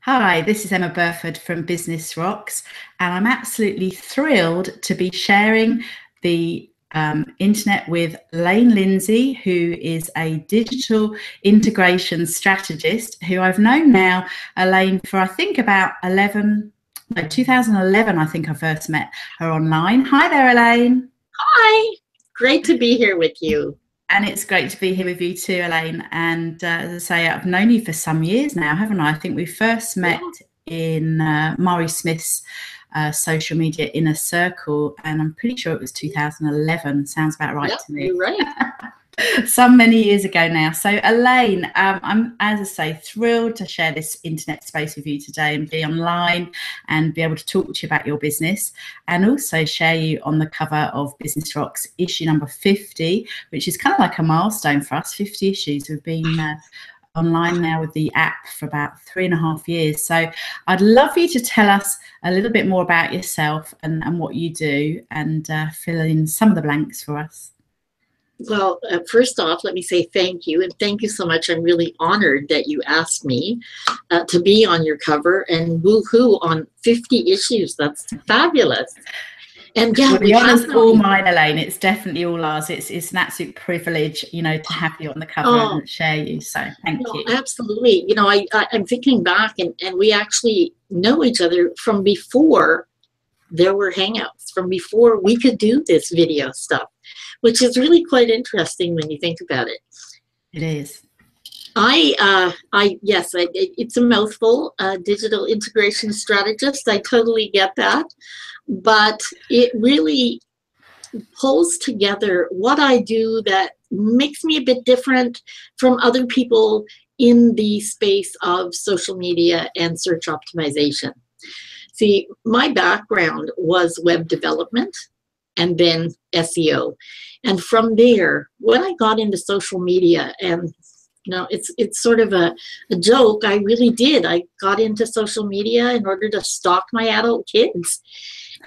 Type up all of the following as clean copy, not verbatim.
Hi, this is Emma Burford from Business Rocks, and I'm absolutely thrilled to be sharing the internet with Elaine Lindsay, who is a digital integration strategist who I've known now, Elaine, for I think about 2011, I think I first met her online. Hi there, Elaine. Hi, great to be here with you. And it's great to be here with you too, Elaine. And as I say, I've known you for some years now, haven't I? I think we first met in Mari Smith's social media inner circle, and I'm pretty sure it was 2011. Sounds about right to me. You're right. So many years ago now. So Elaine, I'm, as I say, thrilled to share this internet space with you today and be online and be able to talk to you about your business, and also share you on the cover of Business Rocks issue number 50, which is kind of like a milestone for us. 50 issues. We've been online now with the app for about 3.5 years. So I'd love for you to tell us a little bit more about yourself and what you do, and fill in some of the blanks for us. Well, first off, let me say thank you. And thank you so much. I'm really honored that you asked me to be on your cover, and woohoo on 50 issues. That's fabulous. And yeah, well, the honour's all mine, Elaine. It's definitely all ours. It's an absolute privilege, you know, to have you on the cover and share you. So thank you. Absolutely. You know, I'm thinking back, and we actually know each other from before there were Hangouts, from before we could do this video stuff, which is really quite interesting when you think about it. It is. Yes, it's a mouthful, digital integration strategist. I totally get that. But it really pulls together what I do that makes me a bit different from other people in the space of social media and search optimization. See, my background was web development and then SEO. And from there, when I got into social media, and you know, it's sort of a joke, I really did. I got into social media in order to stalk my adult kids.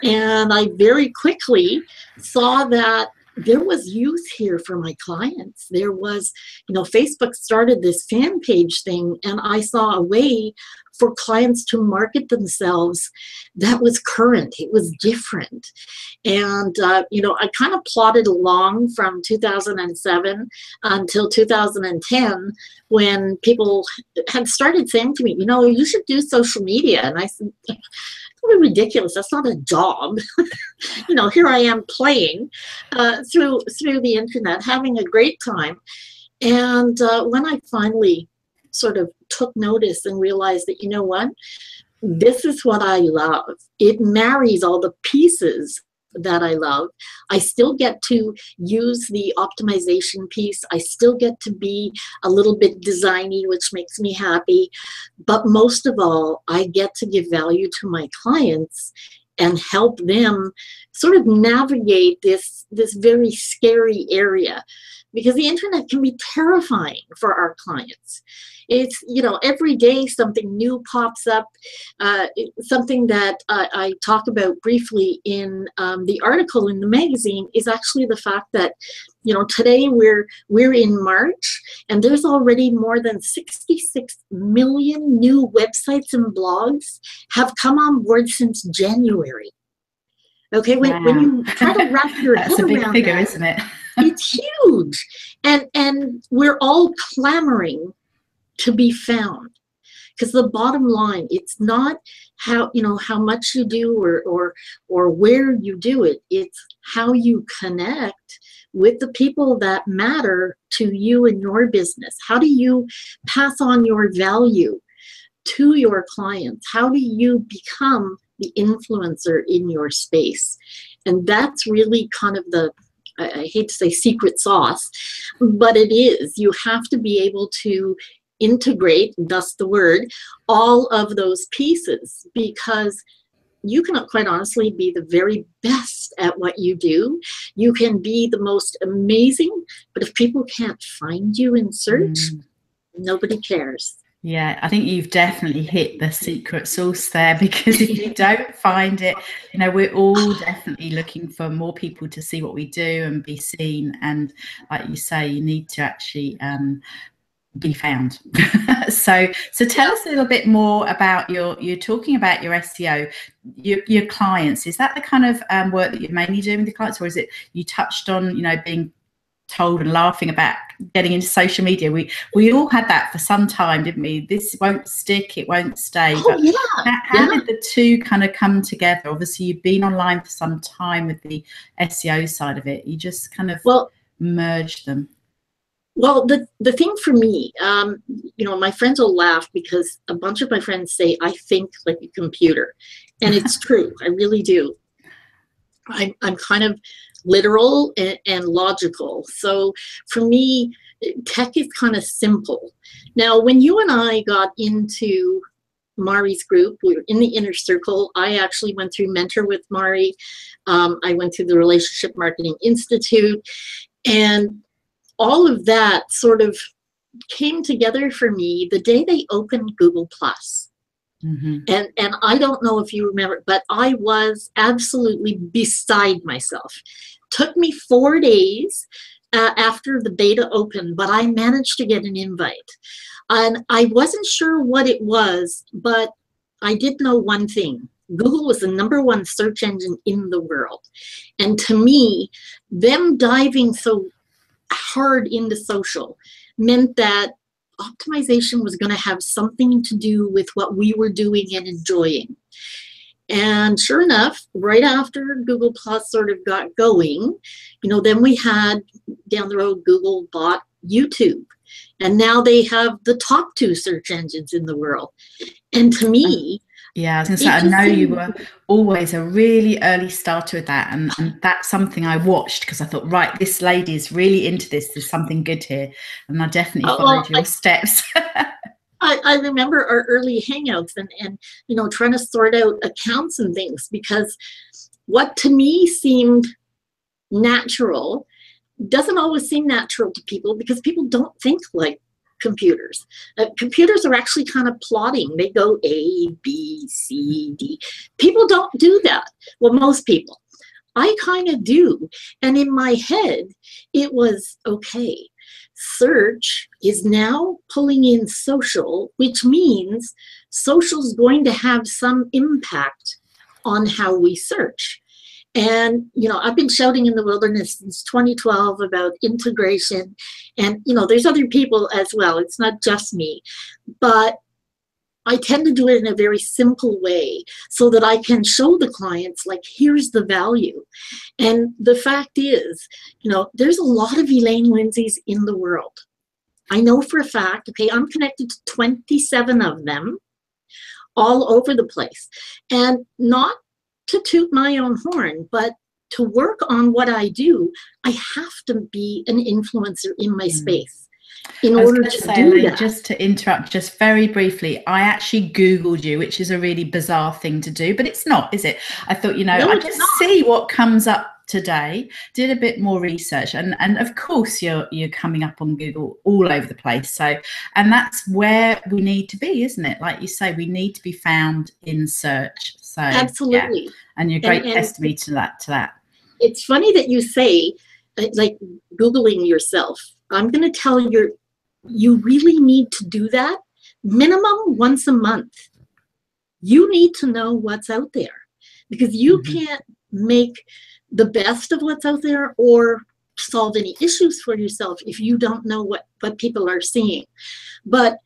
And I very quickly saw that there was use here for my clients. There was, you know, Facebook started this fan page thing, and I saw a way for clients to market themselves that was current. It was different. And, you know, I kind of plodded along from 2007 until 2010, when people had started saying to me, you know, you should do social media. And I said, ridiculous. That's not a job. You know, here I am playing through the internet, having a great time. And when I finally sort of took notice and realized that, you know what, this is what I love. It marries all the pieces that I love. I still get to use the optimization piece. I still get to be a little bit designy, which makes me happy. But most of all, I get to give value to my clients and help them sort of navigate this very scary area, because the internet can be terrifying for our clients. It's, you know, every day something new pops up. Something that I talk about briefly in the article in the magazine is actually the fact that, you know, today we're in March, and there's already more than 66 million new websites and blogs have come on board since January. Okay, when you try to wrap your head around that, that's a big figure, isn't it? It's huge, and we're all clamoring to be found, because the bottom line, it's not how, you know, how much you do or where you do it. It's how you connect with the people that matter to you and your business. How do you pass on your value to your clients? How do you become the influencer in your space? And that's really kind of the, I hate to say secret sauce, but it is. You have to be able to integrate, thus the word, all of those pieces, because you can quite honestly be the very best at what you do. You can be the most amazing, but if people can't find you in search, nobody cares. Yeah, I think you've definitely hit the secret sauce there, because if you don't find it, you know, we're all definitely looking for more people to see what we do and be seen. And like you say, you need to actually be found. So tell us a little bit more about you're talking about your SEO, your clients. Is that the kind of work that you're mainly doing with the clients, or is it, you touched on, you know, being told and laughing about getting into social media? We all had that for some time, didn't we? This won't stick, it won't stay. Oh, but how did the two kind of come together? Obviously you've been online for some time with the SEO side of it. You just kind of merged them. Well, the thing for me, you know, my friends will laugh because a bunch of my friends say I think like a computer, and it's true. I really do. I'm kind of literal and logical. So for me, tech is kind of simple. Now, when you and I got into Mari's group, we were in the inner circle. I actually went through Mentor with Mari. I went through the Relationship Marketing Institute, and all of that sort of came together for me the day they opened Google Plus. Mm-hmm. And I don't know if you remember, but I was absolutely beside myself. Took me 4 days after the beta opened, but I managed to get an invite. And I wasn't sure what it was, but I did know one thing. Google was the #1 search engine in the world. And to me, them diving so hard into social meant that optimization was going to have something to do with what we were doing and enjoying. And sure enough, right after Google Plus sort of got going, you know, then we had down the road, Google bought YouTube. And now they have the top 2 search engines in the world. And to me, yeah, I was going to say, I know you were always a really early starter with that. And that's something I watched because I thought, right, this lady is really into this. There's something good here. And I definitely followed your steps. I remember our early hangouts and, you know, trying to sort out accounts and things, because what to me seemed natural doesn't always seem natural to people, because people don't think like computers. Computers are actually kind of plotting. They go A, B, C, D. People don't do that. Well, most people. I kind of do. And in my head, it was, okay, search is now pulling in social, which means social is going to have some impact on how we search. And, you know, I've been shouting in the wilderness since 2012 about integration. And, you know, there's other people as well. It's not just me. But I tend to do it in a very simple way so that I can show the clients, like, here's the value. And the fact is, you know, there's a lot of Elaine Lindsays in the world. I know for a fact, okay, I'm connected to 27 of them all over the place. And not to toot my own horn, but to work on what I do, I have to be an influencer in my space in order to do that. Just to interrupt just very briefly, I actually Googled you, which is a really bizarre thing to do, but it's not, is it? I thought, you know, I just see what comes up today, did a bit more research, and of course you're coming up on Google all over the place. So, and that's where we need to be, isn't it? Like you say, we need to be found in search. So absolutely. Yeah. And you're great testimony to that. It's funny that you say, like, Googling yourself. I'm going to tell you, you really need to do that minimum once a month. You need to know what's out there, because you can't make the best of what's out there or solve any issues for yourself if you don't know what people are seeing. But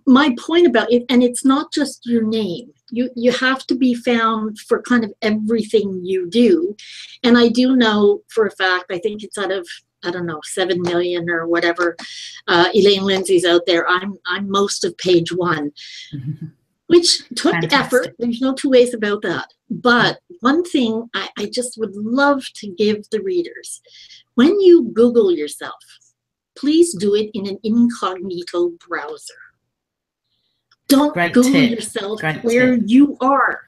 my point about it, and it's not just your name, you have to be found for kind of everything you do. And I do know for a fact, I think it's out of, I don't know, 7 million or whatever Elaine Lindsay's out there, I'm most of page 1. Which took effort. There's no two ways about that. But one thing I just would love to give the readers, when you Google yourself, please do it in an incognito browser. Don't Google yourself where you are.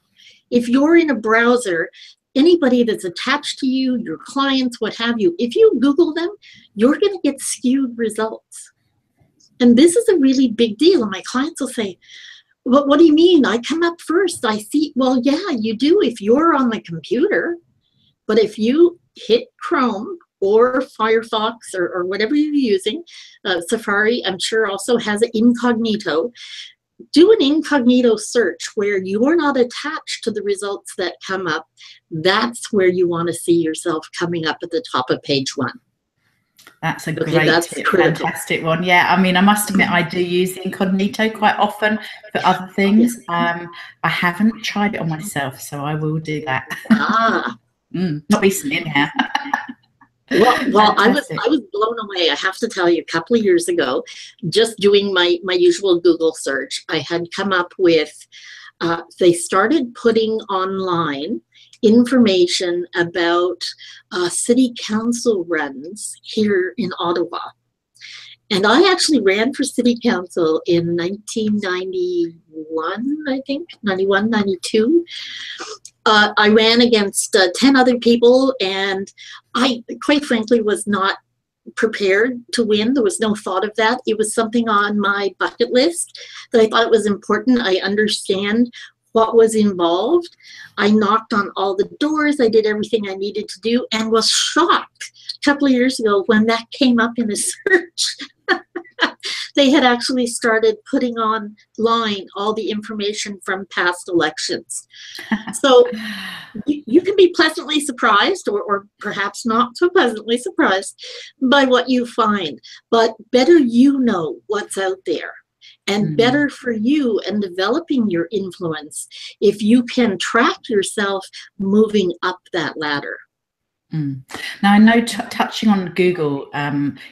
If you're in a browser, anybody that's attached to you, your clients, what have you, if you Google them, you're going to get skewed results. And this is a really big deal. And my clients will say, "But what do you mean? I come up first. I see." Well, yeah, you do if you're on the computer. But if you hit Chrome or Firefox or whatever you're using. Safari, I'm sure, also has an incognito. Do an incognito search where you're not attached to the results that come up. That's where you want to see yourself coming up at the top of page 1. That's a great tip, fantastic one. Yeah, I mean, I must admit, I do use the incognito quite often for other things. I haven't tried it on myself, so I will do that. Not recently, anyhow. Well, I was blown away. I have to tell you, a couple of years ago, just doing my usual Google search, I had come up with, they started putting online information about city council runs here in Ottawa. And I actually ran for city council in 1991, I think, 91, 92. I ran against 10 other people, and I, quite frankly, was not prepared to win. There was no thought of that. It was something on my bucket list that I thought it was important. I understand what was involved. I knocked on all the doors. I did everything I needed to do and was shocked a couple of years ago when that came up in a search. They had actually started putting online all the information from past elections. So you can be pleasantly surprised, or perhaps not so pleasantly surprised by what you find. But better you know what's out there. And better for you and developing your influence if you can track yourself moving up that ladder. Now, I know touching on Google,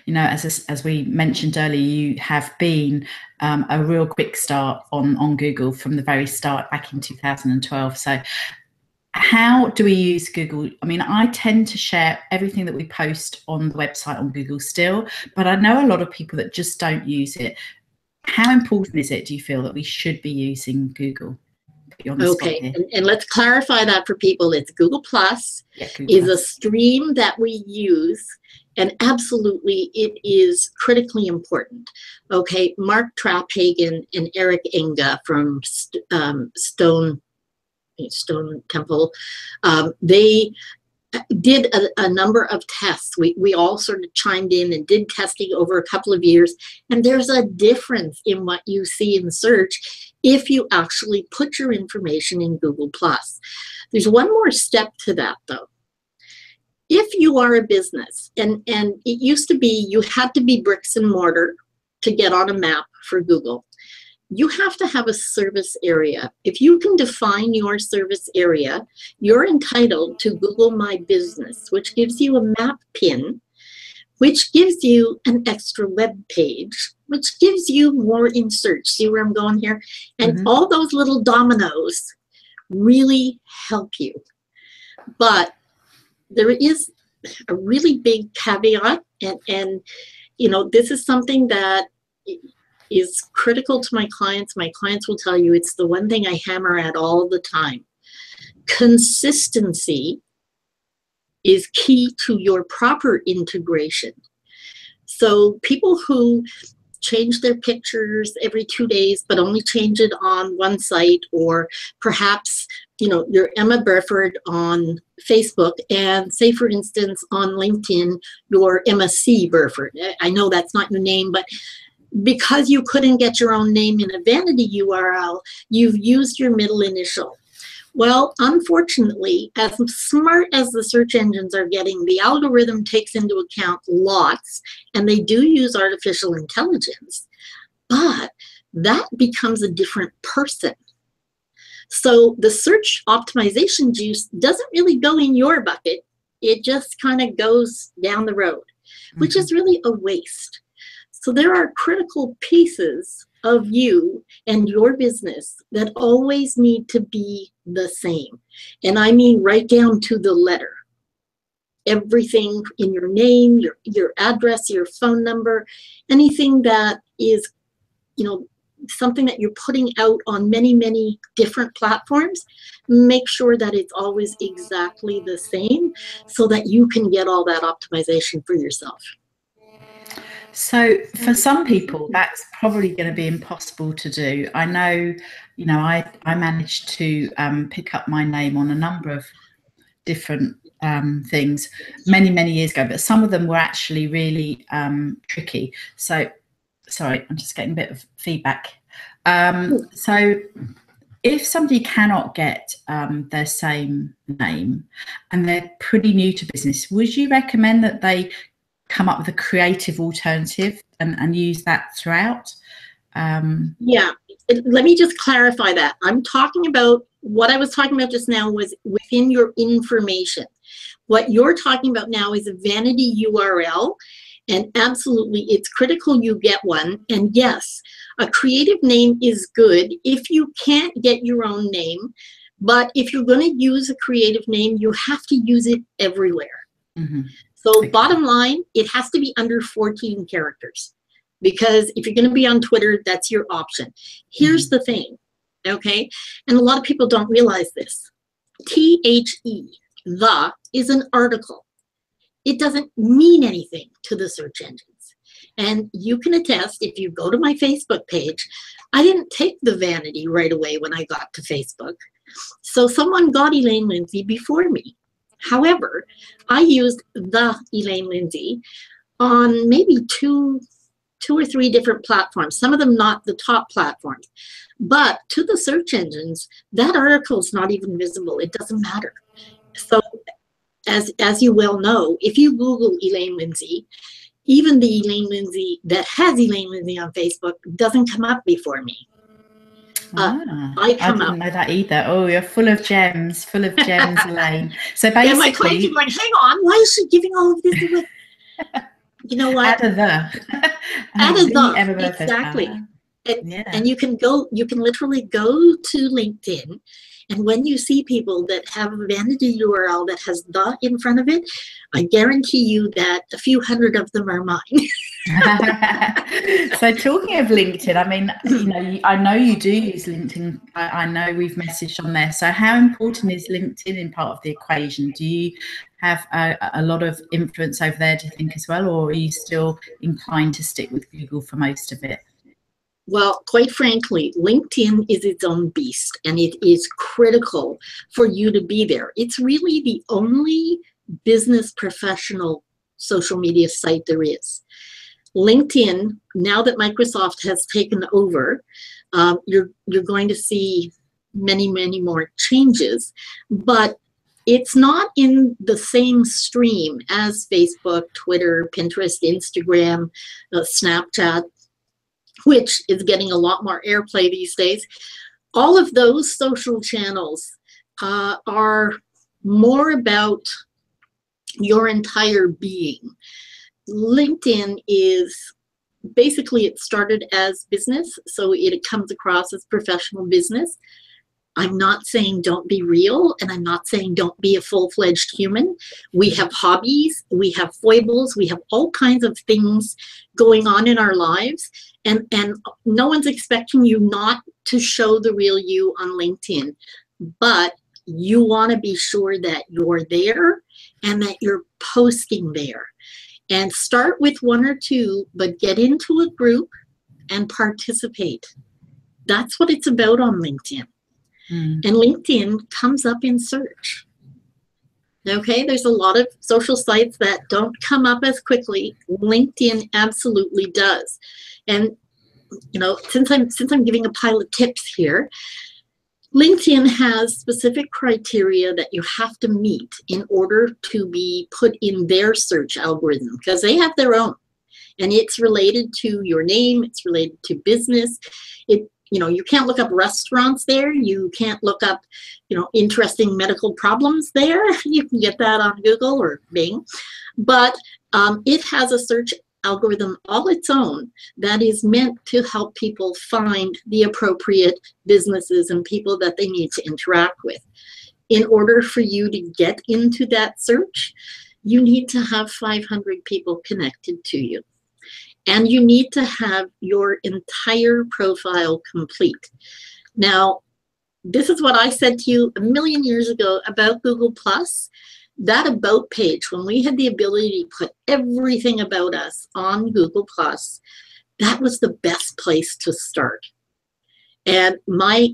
you know, as we mentioned earlier, you have been a real quick start on Google from the very start back in 2012. So how do we use Google? I mean, I tend to share everything that we post on the website on Google still, but I know a lot of people that just don't use it. How important is it, do you feel, that we should be using Google? Okay, and let's clarify that for people. It's Google Plus is a stream that we use, and absolutely it is critically important. Okay, Mark Traphagen and Eric Enga from Stone Temple, they did a number of tests. We all sort of chimed in and did testing over a couple of years, and there's a difference in what you see in search if you actually put your information in Google+. There's one more step to that, though. If you are a business, and it used to be you had to be bricks and mortar to get on a map for Google, you have to have a service area. If you can define your service area, you're entitled to Google My Business, which gives you a map pin, which gives you an extra web page, which gives you more in search. See where I'm going here? And all those little dominoes really help you. But there is a really big caveat, and you know, this is something that is critical to my clients. My clients will tell you it's the one thing I hammer at all the time. Consistency is key to your proper integration. So people who change their pictures every 2 days, but only change it on one site, or perhaps, you know, you're Emma Burford on Facebook, and say, for instance, on LinkedIn, you're Emma C. Burford. I know that's not your name, but because you couldn't get your own name in a vanity URL, you've used your middle initial. Well, unfortunately, as smart as the search engines are getting, the algorithm takes into account lots, and they do use artificial intelligence, but that becomes a different person. So the search optimization juice doesn't really go in your bucket. It just kind of goes down the road, which is really a waste. So there are critical pieces of you and your business that always need to be the same. And I mean right down to the letter. Everything in your name, your address, your phone number, anything that is, you know, something that you're putting out on many, many different platforms, make sure that it's always exactly the same so that you can get all that optimization for yourself. So for some people, that's probably going to be impossible to do. I know, you know, I managed to pick up my name on a number of different things many years ago, but some of them were actually really tricky. So sorry, I'm just getting a bit of feedback. So if somebody cannot get their same name and they're pretty new to business, would you recommend that they come up with a creative alternative and use that throughout? Yeah, let me just clarify that. I'm talking about what I was talking about just now was within your information. What you're talking about now is a vanity URL, and absolutely it's critical you get one. And yes, a creative name is good if you can't get your own name, but if you're going to use a creative name, you have to use it everywhere. Mm-hmm. So bottom line, it has to be under 14 characters. Because if you're going to be on Twitter, that's your option. Here's the thing, okay? And a lot of people don't realize this. THE, the, is an article. It doesn't mean anything to the search engines. And you can attest, if you go to my Facebook page, I didn't take the vanity right away when I got to Facebook. So someone got Elaine Lindsay before me. However, I used the Elaine Lindsay on maybe two or three different platforms, some of them not the top platforms. But to the search engines, that article is not even visible. It doesn't matter. So as you well know, if you Google Elaine Lindsay, even the Elaine Lindsay that has Elaine Lindsay on Facebook doesn't come up before me. I didn't know that either. Oh, you're full of gems, Elaine. So basically, yeah, my clients are going, hang on, why is she giving all of this away? You know what? Add a the. Add a the, exactly. And you can literally go to LinkedIn, and when you see people that have a vanity URL that has the in front of it, I guarantee you that a few hundred of them are mine. So talking of LinkedIn, I mean, you know, I know you do use LinkedIn. I know we've messaged on there. So how important is LinkedIn in part of the equation? Do you have a lot of influence over there, do you think, as well, or are you still inclined to stick with Google for most of it? Well, quite frankly, LinkedIn is its own beast, and it is critical for you to be there. It's really the only business professional social media site there is. LinkedIn, now that Microsoft has taken over, you're going to see many more changes, but it's not in the same stream as Facebook, Twitter, Pinterest, Instagram, Snapchat, which is getting a lot more airplay these days. All of those social channels are more about your entire being. LinkedIn is basically, it started as business, so it comes across as professional business. I'm not saying don't be real, and I'm not saying don't be a full-fledged human. We have hobbies, we have foibles, we have all kinds of things going on in our lives, and no one's expecting you not to show the real you on LinkedIn, but you want to be sure that you're there and that you're posting there. And start with one or two, but get into a group and participate. That's what it's about on LinkedIn. And LinkedIn comes up in search. Okay, there's a lot of social sites that don't come up as quickly. LinkedIn absolutely does. And you know, since I'm giving a pile of tips here, LinkedIn has specific criteria that you have to meet in order to be put in their search algorithm, because they have their own, and it's related to your name, it's related to business. You know, you can't look up restaurants there. You can't look up, you know, interesting medical problems there. You can get that on Google or Bing. But it has a search algorithm all its own that is meant to help people find the appropriate businesses and people that they need to interact with. In order for you to get into that search, you need to have 500 people connected to you. And you need to have your entire profile complete. Now, this is what I said to you a million years ago about Google+. That About page, when we had the ability to put everything about us on Google+, that was the best place to start. And my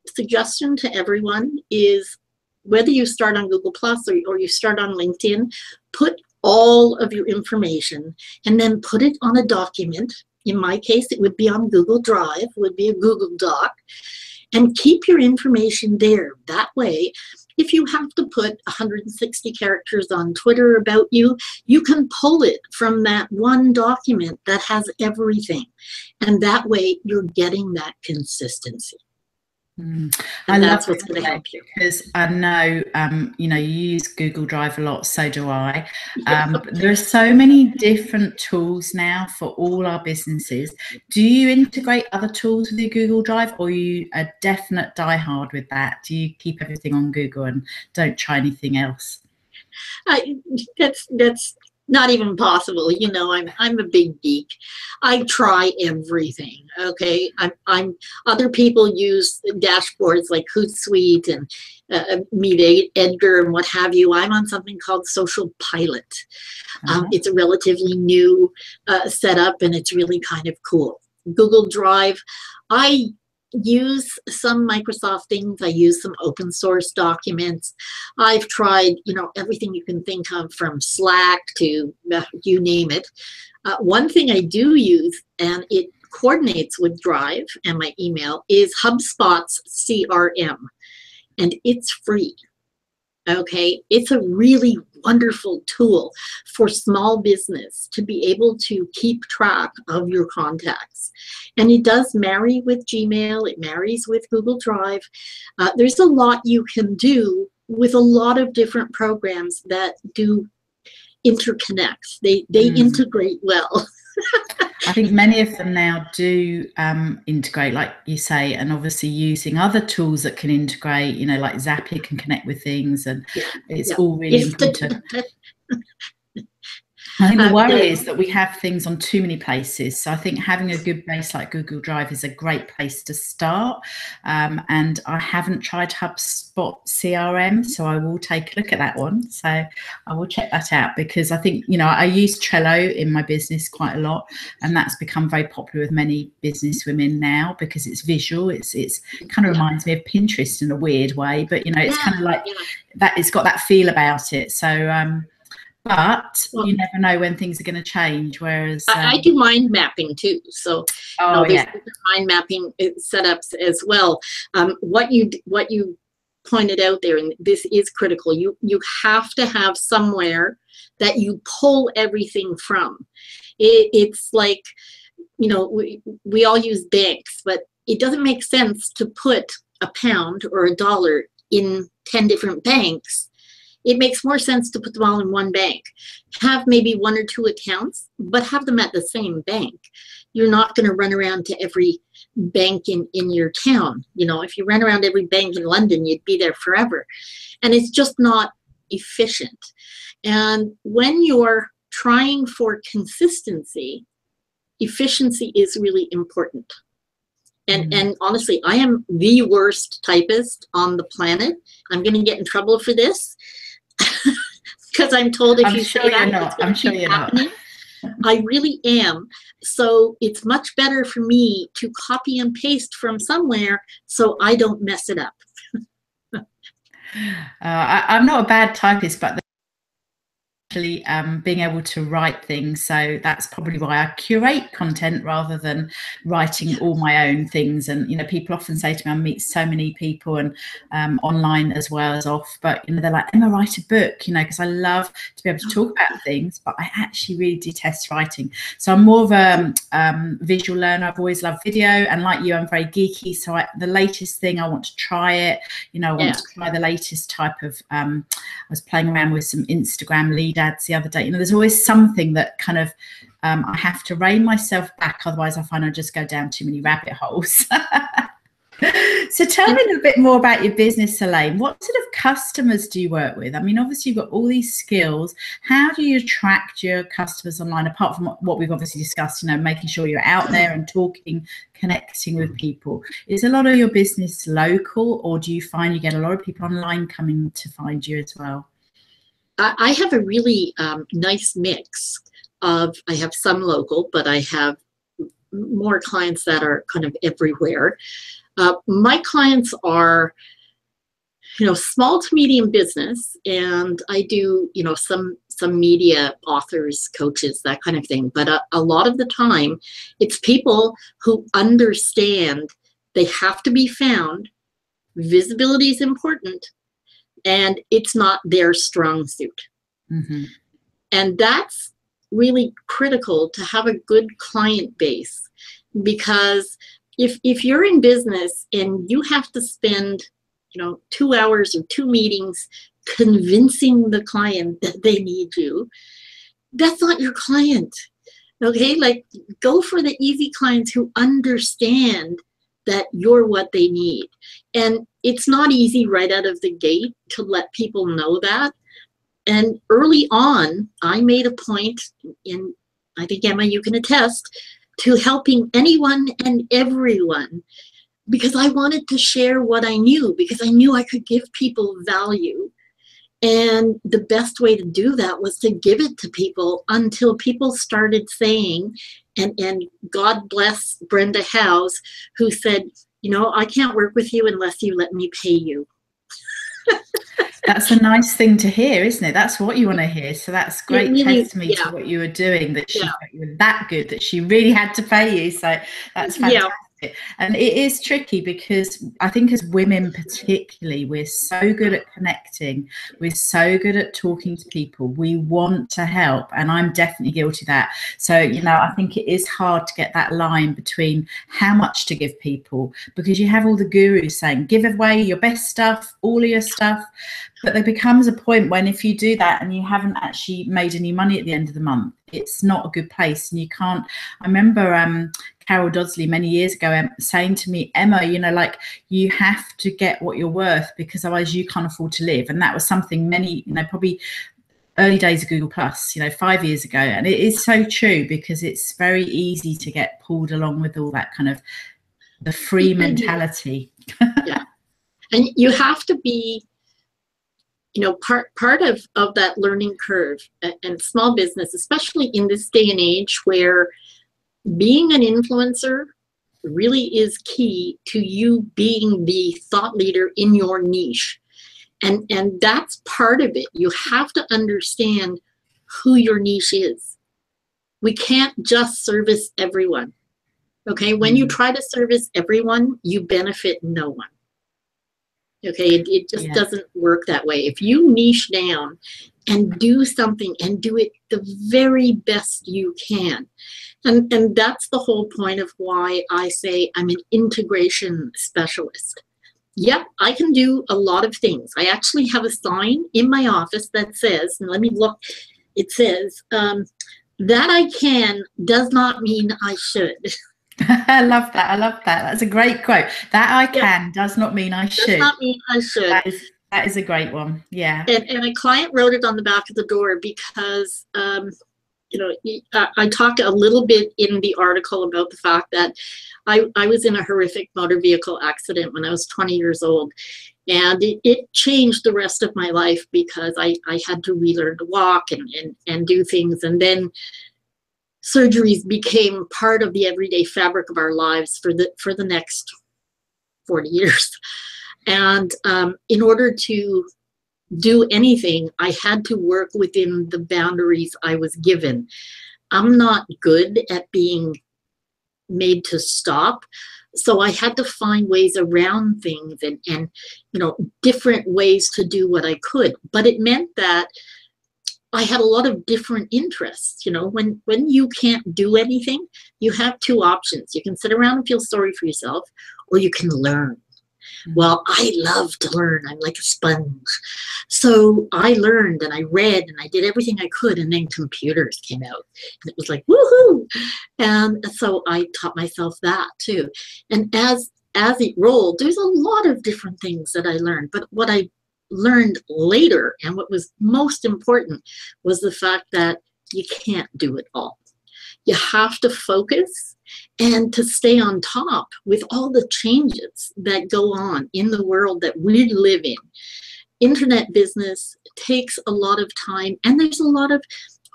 suggestion to everyone is whether you start on Google Plus or you start on LinkedIn, put all of your information and then put it on a document. In my case, it would be on Google Drive, would be a Google Doc, and keep your information there. That way, if you have to put 160 characters on Twitter about you, you can pull it from that one document that has everything. And that way, you're getting that consistency. I that's love what's going to help you, because I know you know, you use Google Drive a lot, so do I. But there are so many different tools now for all our businesses. Do you integrate other tools with your Google Drive, or are you a definite diehard with that? Do you keep everything on Google and don't try anything else? That's not even possible. You know, I'm a big geek. I try everything. Okay, I'm other people use dashboards like Hootsuite and Meet Edgar and what have you. I'm on something called Social Pilot. It's a relatively new setup, and it's really kind of cool. Google Drive, I use some Microsoft things. I use some open source documents. I've tried, you know, everything you can think of, from Slack to you name it. One thing I do use, and it coordinates with Drive and my email, is HubSpot's CRM, and it's free. Okay, it's a really wonderful tool for small business to be able to keep track of your contacts. And it does marry with Gmail, it marries with Google Drive. There's a lot you can do with a lot of different programs that do interconnect. They integrate well. I think many of them now do integrate, like you say, and obviously using other tools that can integrate, you know, like Zapier can connect with things, and it's all really important. I think the worry is that we have things on too many places. So I think having a good base like Google Drive is a great place to start. And I haven't tried HubSpot CRM, so I will take a look at that one. So I will check that out, because I think, you know, I use Trello in my business quite a lot, and that's become very popular with many business women now because it's visual. It's kind of reminds me of Pinterest in a weird way, but, you know, it's kind of like that. It's got that feel about it. So but you never know when things are going to change. Whereas I do mind mapping too, so there's mind mapping setups as well. What you pointed out there, and this is critical, you have to have somewhere that you pull everything from. It's like, you know, we all use banks, but it doesn't make sense to put a pound or a dollar in 10 different banks. It makes more sense to put them all in one bank. Have maybe one or two accounts, but have them at the same bank. You're not going to run around to every bank in your town. You know, if you ran around every bank in London, you'd be there forever. And it's just not efficient. And when you're trying for consistency, efficiency is really important. And honestly, I am the worst typist on the planet. I'm going to get in trouble for this. Because I'm told if you say that, I'm sure you're not. I really am. So it's much better for me to copy and paste from somewhere so I don't mess it up. I'm not a bad typist, but being able to write things, so that's probably why I curate content rather than writing all my own things. And you know, people often say to me, I meet so many people, and online as well as off, but you know, they're like, Emma, write a book, you know, because I love to be able to talk about things, but I actually really detest writing. So I'm more of a visual learner. I've always loved video, and like you, I'm very geeky, so the latest thing, I want to try it. You know, I want to try the latest type of I was playing around with some Instagram lead ads the other day. You know, there's always something that kind of I have to rein myself back, otherwise I find I just go down too many rabbit holes. So tell me a little bit more about your business, Elaine. What sort of customers do you work with? I mean, obviously you've got all these skills. How do you attract your customers online, apart from what we've obviously discussed, you know, making sure you're out there and talking, connecting with people? Is a lot of your business local, or do you find you get a lot of people online coming to find you as well? I have a really nice mix of, I have some local, but I have more clients that are kind of everywhere. My clients are small to medium business, and I do, some media authors, coaches, that kind of thing. But a lot of the time, it's people who understand they have to be found. Visibility is important, and it's not their strong suit. Mm-hmm. And that's really critical to have a good client base, because if you're in business and you have to spend 2 hours or 2 meetings convincing the client that they need you, that's not your client. Okay, like, go for the easy clients who understand that you're what they need. And it's not easy right out of the gate to let people know that. And early on, I made a point, in, I think, Emma, you can attest, to helping anyone and everyone, because I wanted to share what I knew, because I knew I could give people value. And the best way to do that was to give it to people, until people started saying, and God bless Brenda Howes, who said, I can't work with you unless you let me pay you. That's a nice thing to hear, isn't it? That's what you want to hear. So that's great really, testimony to what you were doing, that she felt you were that good that she really had to pay you. So that's fantastic. And it is tricky, because I think as women particularly, we're so good at connecting, we're so good at talking to people, we want to help, and I'm definitely guilty of that. So I think it is hard to get that line between how much to give people, because you have all the gurus saying give away your best stuff, all of your stuff, but there becomes a point when, if you do that and you haven't actually made any money at the end of the month, it's not a good place. And you can't. I remember Carol Dodsley many years ago saying to me, Emma, you have to get what you're worth, because otherwise you can't afford to live. And that was something many, probably early days of Google Plus, 5 years ago. And it is so true, because it's very easy to get pulled along with all that kind of the free mentality. Yeah. And you have to be, part of that learning curve, and small business, especially in this day and age where being an influencer really is key to you being the thought leader in your niche. And that's part of it. You have to understand who your niche is. We can't just service everyone. Okay, when you try to service everyone, you benefit no one. Okay, it just doesn't work that way. If you niche down and do something, and do it the very best you can, and that's the whole point of why I say I'm an integration specialist. Yep, I can do a lot of things. I actually have a sign in my office that says, and let me look, it says, that I can does not mean I should. I love that. I love that. That's a great quote. That I can does not mean I should. Does not mean I should. That is a great one. Yeah. And a client wrote it on the back of the door, because I talk a little bit in the article about the fact that I was in a horrific motor vehicle accident when I was 20 years old. And it changed the rest of my life, because I had to relearn to walk and do things. And then surgeries became part of the everyday fabric of our lives for the next 40 years. And in order to do anything, I had to work within the boundaries I was given. I'm not good at being made to stop, so I had to find ways around things, and different ways to do what I could. But it meant that I had a lot of different interests. When you can't do anything, you have two options. You can sit around and feel sorry for yourself, or you can learn. Well, I love to learn. I'm like a sponge. So I learned, and I read, and I did everything I could, and then computers came out. And it was like, woohoo! And so I taught myself that too. And as it rolled, there's a lot of different things that I learned. But what I learned later, and what was most important, was the fact that you can't do it all. You have to focus and to stay on top with all the changes that go on in the world that we live in. Internet business takes a lot of time, and there's a lot of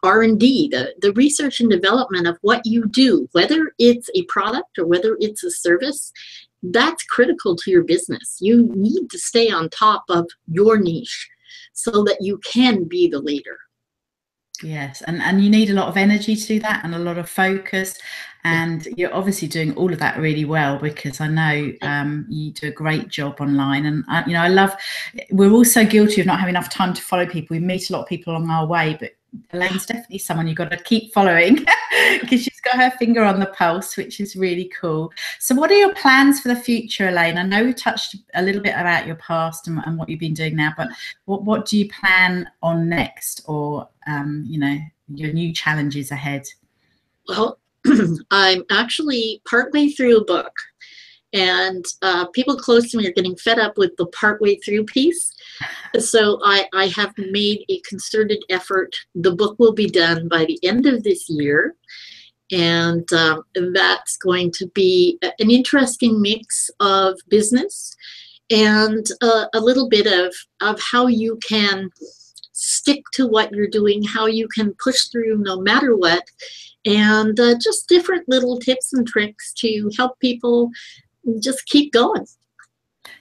R&D, the research and development of what you do, whether it's a product or whether it's a service. that's critical to your business. You need to stay on top of your niche so that you can be the leader. Yes, and you need a lot of energy to do that, and a lot of focus, and you're obviously doing all of that really well, because I know you do a great job online. And you know, I love, we're also guilty of not having enough time to follow people. We meet a lot of people along our way, but Elaine's definitely someone you've got to keep following, because she's got her finger on the pulse, which is really cool. So what are your plans for the future, Elaine? I know we touched a little bit about your past and what you've been doing now, but what do you plan on next, or you know, your new challenges ahead? Well, I'm actually partway through a book, and people close to me are getting fed up with the partway through piece. So I have made a concerted effort. The book will be done by the end of this year, and that's going to be an interesting mix of business and a little bit of how you can stick to what you're doing, how you can push through no matter what, and just different little tips and tricks to help people just keep going.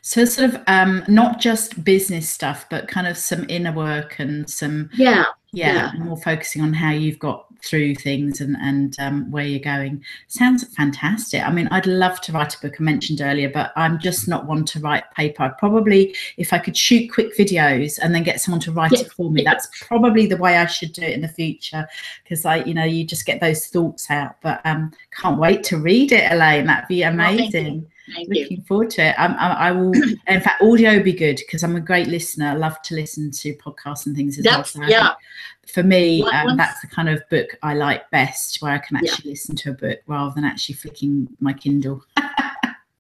So sort of not just business stuff, but kind of some inner work and some more focusing on how you've got through things and where you're going. Sounds fantastic. I mean, I'd love to write a book, I mentioned earlier, but I'm just not one to write paper. I'd probably, if I could shoot quick videos and then get someone to write it for me, that's probably the way I should do it in the future, because you know, you just get those thoughts out. But can't wait to read it, Elaine. That'd be amazing. Looking forward to it. I will. In fact, audio would be good, because I'm a great listener. I love to listen to podcasts and things as well. So for me, that's the kind of book I like best, where I can actually listen to a book rather than actually flicking my Kindle.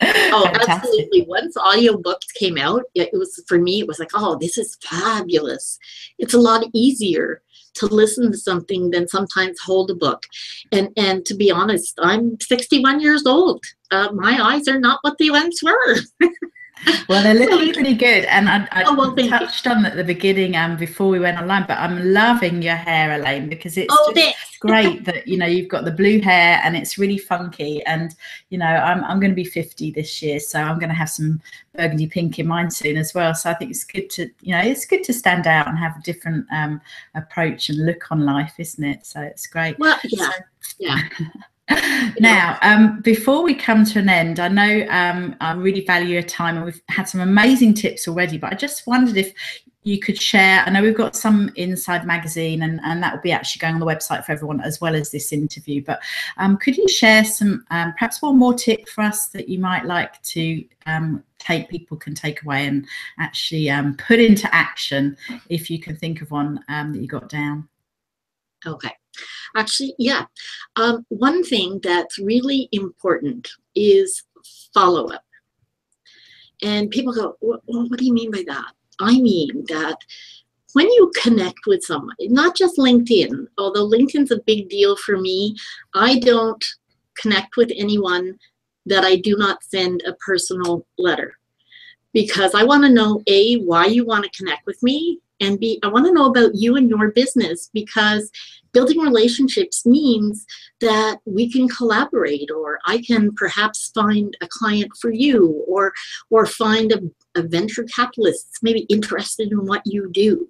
Oh, absolutely. Once audiobooks came out, it was, for me, it was like, oh, this is fabulous. It's a lot easier to listen to something than sometimes hold a book. And to be honest, I'm 61 years old. My eyes are not what they once were. Well, they're looking pretty good, and I touched on at the beginning before we went online, but I'm loving your hair, Elaine, because it's just great that, you know, you've got the blue hair and it's really funky. And you know, I'm going to be 50 this year, so I'm going to have some burgundy pink in mine soon as well. So I think it's good to, you know, it's good to stand out and have a different approach and look on life, isn't it? So it's great. Well, Now, before we come to an end, I know I really value your time, and we've had some amazing tips already, but I just wondered if you could share. I know we've got some inside magazine, and that will be actually going on the website for everyone, as well as this interview, but could you share some perhaps one more tip for us that you might like to people can take away and actually put into action, if you can think of one that you got down? Okay. Actually, one thing that's really important is follow-up. And people go, well, what do you mean by that? I mean that when you connect with someone, not just LinkedIn, although LinkedIn's a big deal for me, I don't connect with anyone that I do not send a personal letter, because I want to know, A, why you want to connect with me, and B, I want to know about you and your business, because building relationships means that we can collaborate, or I can perhaps find a client for you, or find a venture capitalist that's maybe interested in what you do.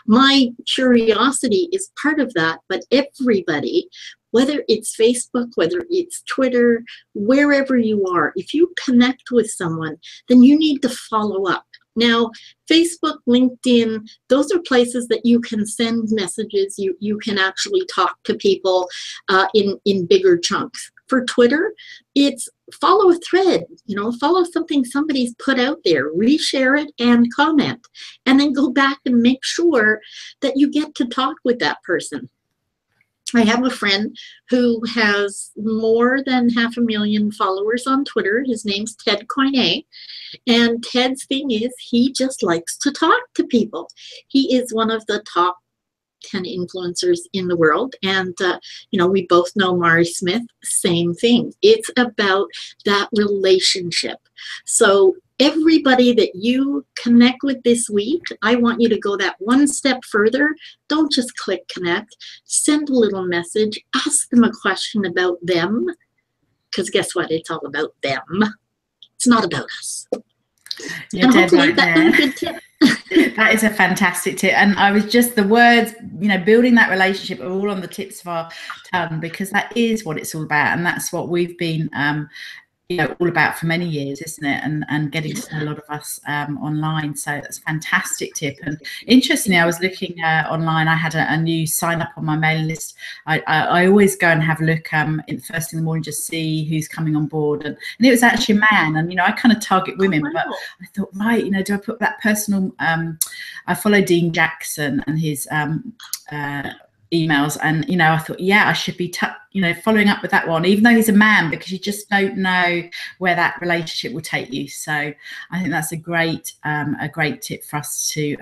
My curiosity is part of that, but everybody, whether it's Facebook, whether it's Twitter, wherever you are, if you connect with someone, then you need to follow up. Now, Facebook, LinkedIn, those are places that you can send messages. You can actually talk to people in bigger chunks. For Twitter, it's follow a thread, you know, follow something somebody's put out there, reshare it and comment, and then go back and make sure that you get to talk with that person. I have a friend who has more than 500,000 followers on Twitter. His name's Ted Coinet. And Ted's thing is he just likes to talk to people. He is one of the top 10 influencers in the world. And, you know, we both know Mari Smith, same thing. It's about that relationship. So everybody that you connect with this week, I want you to go that one step further. Don't just click connect. Send a little message. Ask them a question about them. Because guess what? It's all about them. It's not about us. You're and dead hopefully right that there. was a good tip. That is a fantastic tip. And I was just, the words, you know, building that relationship are all on the tips of our tongue, because that is what it's all about. And that's what we've been, you know, all about for many years, isn't it? And getting to know a lot of us online. So that's a fantastic tip. And interestingly, I was looking online. I had a new sign up on my mailing list. I always go and have a look first thing in the morning, just see who's coming on board. And it was actually a man. And, you know, I kind of target women, but I thought, right, you know, do I put that personal, I follow Dean Jackson and his emails, and you know, I thought, yeah, I should be you know, following up with that one, even though he's a man, because you just don't know where that relationship will take you. So I think that's a great tip for us to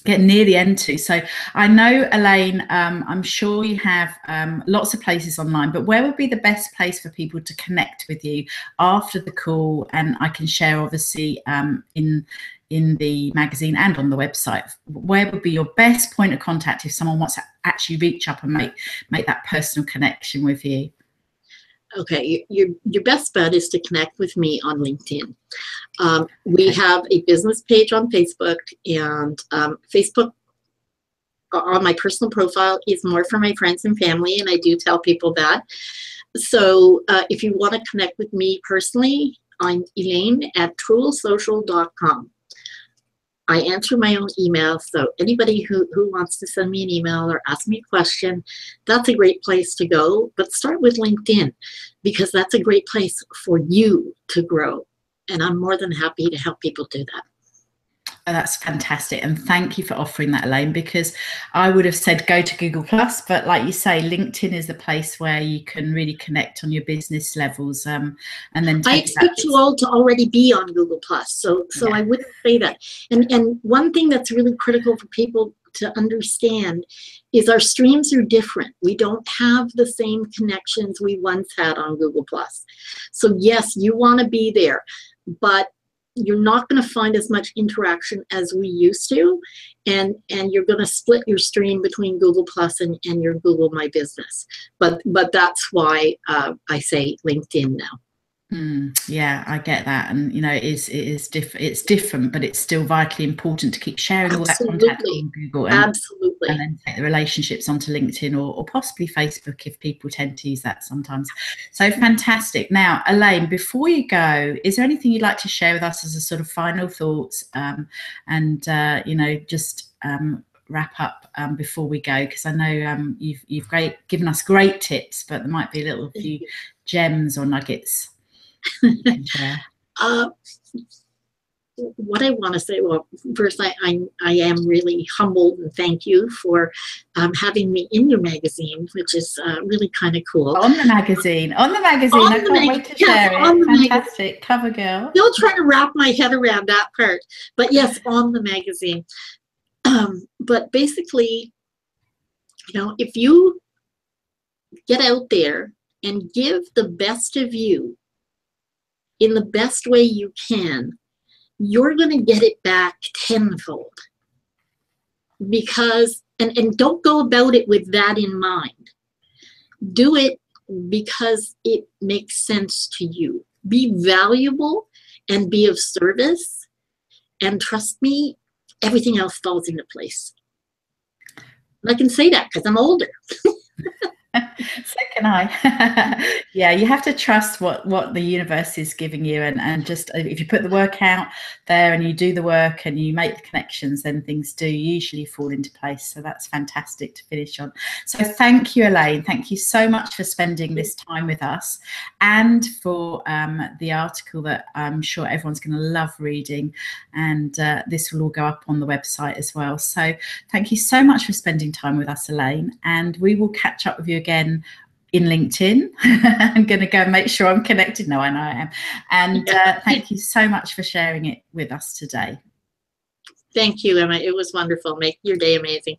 get near the end to. So I know, Elaine, I'm sure you have lots of places online, but where would be the best place for people to connect with you after the call? And I can share, obviously, in the magazine and on the website. Where would be your best point of contact if someone wants to actually reach up and make that personal connection with you? Okay, your best bet is to connect with me on LinkedIn. We have a business page on Facebook, and Facebook on my personal profile is more for my friends and family, and I do tell people that. So if you want to connect with me personally, I'm Elaine at TruelSocial.com. I answer my own email, so anybody who wants to send me an email or ask me a question, that's a great place to go. But start with LinkedIn, because that's a great place for you to grow. And I'm more than happy to help people do that. Oh, that's fantastic. And thank you for offering that, Elaine, because I would have said go to Google+, but like you say, LinkedIn is the place where you can really connect on your business levels. And then I expect you all to already be on Google+, so yeah. I wouldn't say that. And one thing that's really critical for people to understand is our streams are different. We don't have the same connections we once had on Google+. So yes, you want to be there, but you're not going to find as much interaction as we used to, and you're going to split your stream between Google Plus and your Google My Business. But that's why I say LinkedIn now. Yeah, I get that, and you know, it's different, but it's still vitally important to keep sharing all that contact on Google, and then take the relationships onto LinkedIn or possibly Facebook if people tend to use that sometimes. So fantastic. Now, Elaine, before you go, is there anything you'd like to share with us as a sort of final thoughts, and you know, just wrap up before we go, because I know you've given us great tips, but there might be a few gems or nuggets. What I want to say, well, first, I am really humbled, and thank you for having me in your magazine, which is really kind of cool. On the magazine. I can't wait to share it. Fantastic. Cover girl. Still trying to wrap my head around that part, but yes, on the magazine. But basically, you know, if you get out there and give the best of you in the best way you can, you're going to get it back tenfold. Because, and don't go about it with that in mind. Do it because it makes sense to you. Be valuable and be of service, and trust me, everything else falls into place. And I can say that because I'm older. So can I. Yeah, you have to trust what the universe is giving you, and just if you put the work out there and you do the work and you make the connections, then things do usually fall into place. So that's fantastic to finish on. So thank you, Elaine. Thank you so much for spending this time with us, and for the article that I'm sure everyone's going to love reading, and this will all go up on the website as well. So thank you so much for spending time with us, Elaine, and we will catch up with you again in LinkedIn. I'm going to go and make sure I'm connected. No, I know I am. And thank you so much for sharing it with us today. Thank you, Emma. It was wonderful. Make your day amazing.